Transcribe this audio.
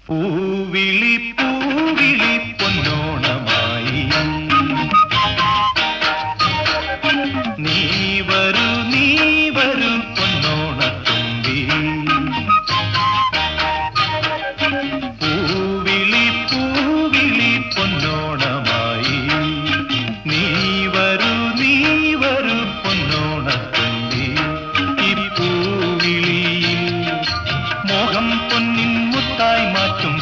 പൂവിളി പൂവിളി പൊന്നോണമായി നീ വരൂ പൊന്നോണത്തുമ്പി പൂവിളി പൂവിളി പൊന്നോണമായി നീ വരൂ പൊന്നോണത്തുമ്പി ഈ പൂവിളിയിൽ മോഹം പൊന്നിൻ മുത്തായി മാറ്റും